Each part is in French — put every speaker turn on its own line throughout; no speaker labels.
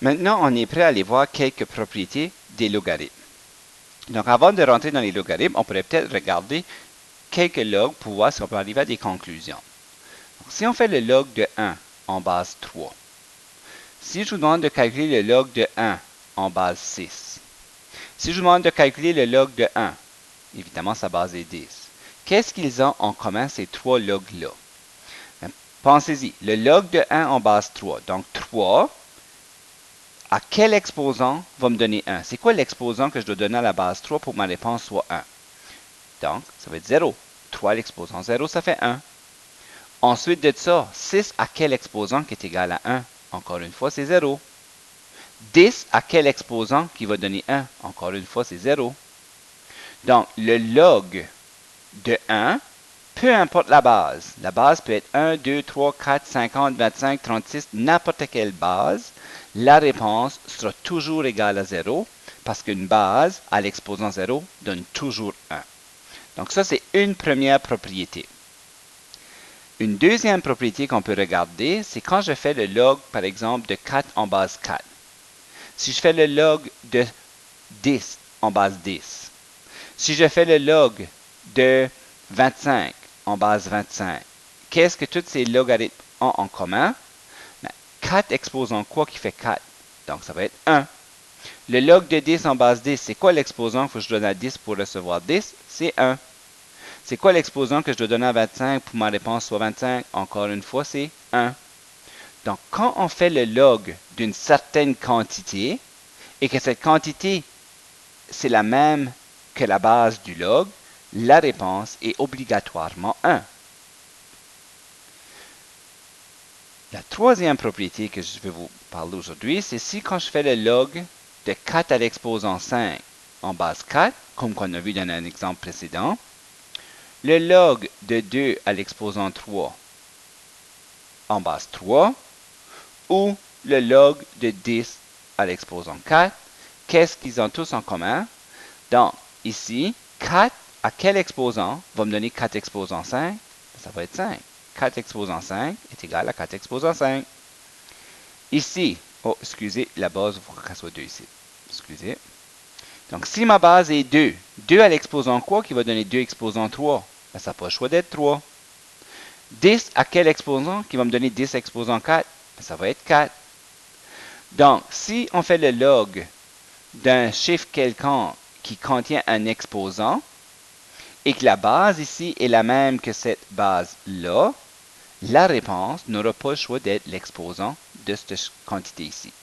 Maintenant, on est prêt à aller voir quelques propriétés des logarithmes. Donc, avant de rentrer dans les logarithmes, on pourrait peut-être regarder quelques logs pour voir si on peut arriver à des conclusions. Donc, si on fait le log de 1 en base 3, si je vous demande de calculer le log de 1 en base 6, si je vous demande de calculer le log de 1, évidemment sa base est 10, qu'est-ce qu'ils ont en commun ces trois logs-là? Pensez-y, le log de 1 en base 3, donc 3, à quel exposant va me donner 1? C'est quoi l'exposant que je dois donner à la base 3 pour que ma réponse soit 1? Donc, ça va être 0. 3 à l'exposant 0, ça fait 1. Ensuite de ça, 6 à quel exposant qui est égal à 1? Encore une fois, c'est 0. 10 à quel exposant qui va donner 1? Encore une fois, c'est 0. Donc, le log de 1, peu importe la base peut être 1, 2, 3, 4, 50, 25, 36, n'importe quelle base, la réponse sera toujours égale à 0 parce qu'une base à l'exposant 0 donne toujours 1. Donc ça, c'est une première propriété. Une deuxième propriété qu'on peut regarder, c'est quand je fais le log, par exemple, de 4 en base 4. Si je fais le log de 10 en base 10, si je fais le log de 25 en base 25, qu'est-ce que tous ces logarithmes ont en commun? 4 exposant quoi qui fait 4? Donc, ça va être 1. Le log de 10 en base 10, c'est quoi l'exposant que je donne à 10 pour recevoir 10? C'est 1. C'est quoi l'exposant que je dois donner à 25 pour que ma réponse soit 25? Encore une fois, c'est 1. Donc, quand on fait le log d'une certaine quantité, et que cette quantité, c'est la même que la base du log, la réponse est obligatoirement 1. La troisième propriété que je vais vous parler aujourd'hui, c'est si quand je fais le log de 4 à l'exposant 5 en base 4, comme on a vu dans un exemple précédent, le log de 2 à l'exposant 3 en base 3, ou le log de 10 à l'exposant 4, qu'est-ce qu'ils ont tous en commun? Donc, ici, 4 à quel exposant va me donner 4 exposant 5? Ça va être 5. 4 exposant 5 est égal à 4 exposant 5. Ici, oh, excusez, la base, il faut qu'elle soit 2 ici. Excusez. Donc, si ma base est 2, 2 à l'exposant quoi qui va donner 2 exposant 3? Ben, ça n'a pas le choix d'être 3. 10 à quel exposant qui va me donner 10 exposant 4? Ben, ça va être 4. Donc, si on fait le log d'un chiffre quelconque qui contient un exposant, et que la base ici est la même que cette base-là, la réponse n'aura pas le choix d'être l'exposant de cette quantité ici.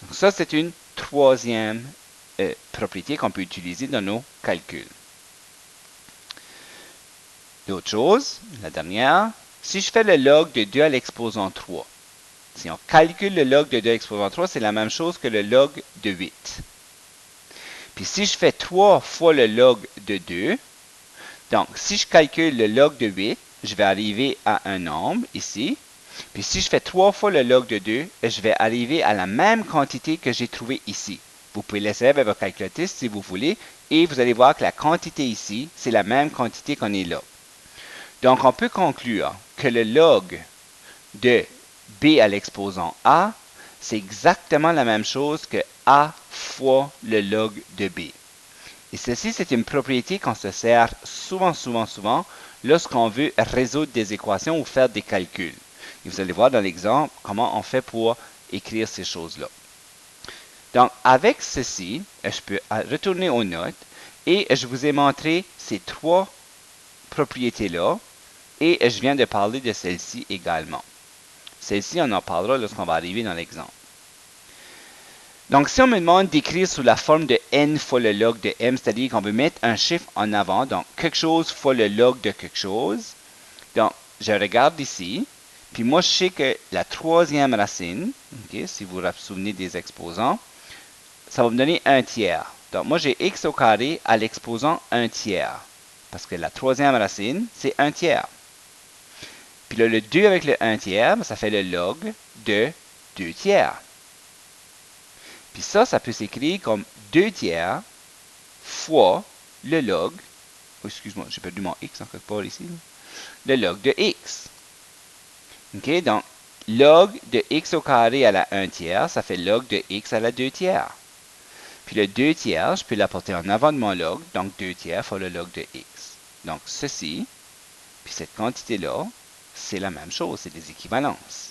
Donc ça, c'est une troisième propriété qu'on peut utiliser dans nos calculs. L'autre chose, la dernière, si je fais le log de 2 à l'exposant 3, si on calcule le log de 2 à l'exposant 3, c'est la même chose que le log de 8. Puis si je fais 3 fois le log de 2, donc si je calcule le log de 8, je vais arriver à un nombre ici. Puis si je fais 3 fois le log de 2, je vais arriver à la même quantité que j'ai trouvée ici. Vous pouvez l'essayer avec votre calculatrice si vous voulez, et vous allez voir que la quantité ici, c'est la même quantité qu'on est là. Donc on peut conclure que le log de b à l'exposant a, c'est exactement la même chose que a fois le log de b. Et ceci, c'est une propriété qu'on se sert souvent lorsqu'on veut résoudre des équations ou faire des calculs. Et vous allez voir dans l'exemple comment on fait pour écrire ces choses-là. Donc, avec ceci, je peux retourner aux notes et je vous ai montré ces trois propriétés-là et je viens de parler de celle-ci également. Celle-ci, on en parlera lorsqu'on va arriver dans l'exemple. Donc, si on me demande d'écrire sous la forme de n fois le log de m, c'est-à-dire qu'on veut mettre un chiffre en avant, donc quelque chose fois le log de quelque chose, donc je regarde ici, puis moi je sais que la troisième racine, okay, si vous vous souvenez des exposants, ça va me donner 1 tiers. Donc moi j'ai x au carré à l'exposant 1 tiers, parce que la troisième racine, c'est 1 tiers. Puis là, le 2 avec le 1 tiers, ça fait le log de 2 tiers. Puis ça peut s'écrire comme 2 tiers fois le log, oh, excuse-moi, j'ai perdu mon x en quelque part ici, le log de x. OK, donc log de x au carré à la 1 tiers, ça fait log de x à la 2 tiers. Puis le 2 tiers, je peux l'apporter en avant de mon log, donc 2 tiers fois le log de x. Donc ceci, puis cette quantité-là, c'est la même chose, c'est des équivalences.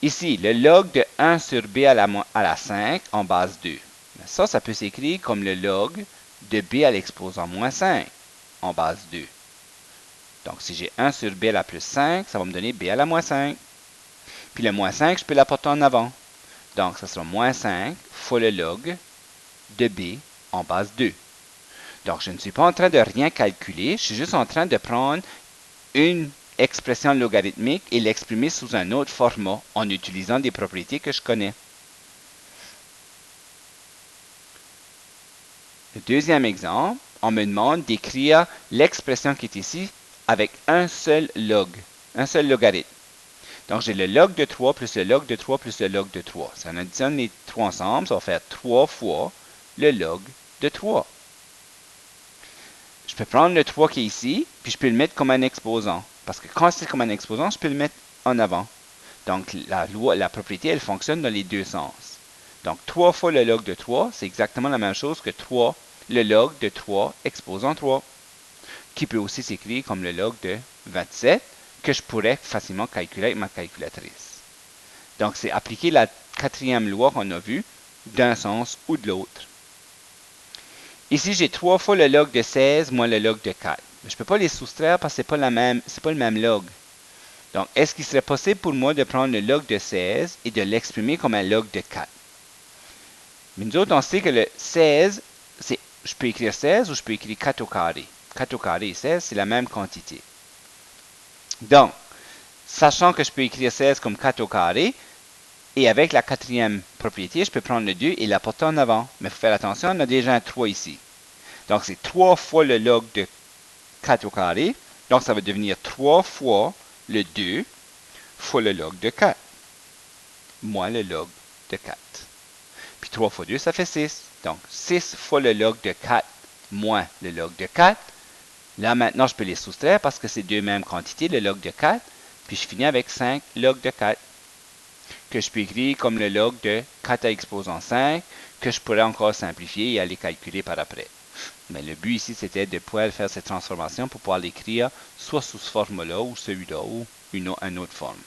Ici, le log de 1 sur b à la 5 en base 2. Ça peut s'écrire comme le log de b à l'exposant moins 5 en base 2. Donc, si j'ai 1 sur b à la plus 5, ça va me donner b à la moins 5. Puis le moins 5, je peux l'apporter en avant. Donc, ça sera moins 5 fois le log de b en base 2. Donc, je ne suis pas en train de rien calculer, je suis juste en train de prendre une expression logarithmique et l'exprimer sous un autre format en utilisant des propriétés que je connais. Le deuxième exemple, on me demande d'écrire l'expression qui est ici avec un seul logarithme. Donc, j'ai le log de 3 plus le log de 3 plus le log de 3. Si on additionne les trois ensemble, ça va faire 3 fois le log de 3. Je peux prendre le 3 qui est ici, puis je peux le mettre comme un exposant. Parce que quand c'est comme un exposant, je peux le mettre en avant. Donc, la propriété, elle fonctionne dans les deux sens. Donc, 3 fois le log de 3, c'est exactement la même chose que 3, le log de 3 exposant 3, qui peut aussi s'écrire comme le log de 27, que je pourrais facilement calculer avec ma calculatrice. Donc, c'est appliquer la quatrième loi qu'on a vue d'un sens ou de l'autre. Ici, j'ai 3 fois le log de 16 moins le log de 4. Mais je ne peux pas les soustraire parce que ce n'est pas le même log. Donc, est-ce qu'il serait possible pour moi de prendre le log de 16 et de l'exprimer comme un log de 4? Mais nous autres, on sait que le 16, je peux écrire 16 ou je peux écrire 4 au carré. 4 au carré et 16, c'est la même quantité. Donc, sachant que je peux écrire 16 comme 4 au carré, et avec la quatrième propriété, je peux prendre le 2 et l'apporter en avant. Mais il faut faire attention, on a déjà un 3 ici. Donc, c'est 3 fois le log de 4 au carré. Donc, ça va devenir 3 fois le 2 fois le log de 4, moins le log de 4. Puis 3 fois 2, ça fait 6. Donc, 6 fois le log de 4 moins le log de 4. Là, maintenant, je peux les soustraire parce que c'est deux mêmes quantités, le log de 4. Puis, je finis avec 5 log de 4, que je peux écrire comme le log de 4 à exposant 5, que je pourrais encore simplifier et aller calculer par après. Mais le but ici, c'était de pouvoir faire cette transformation pour pouvoir l'écrire soit sous ce format-là ou celui-là ou une autre forme.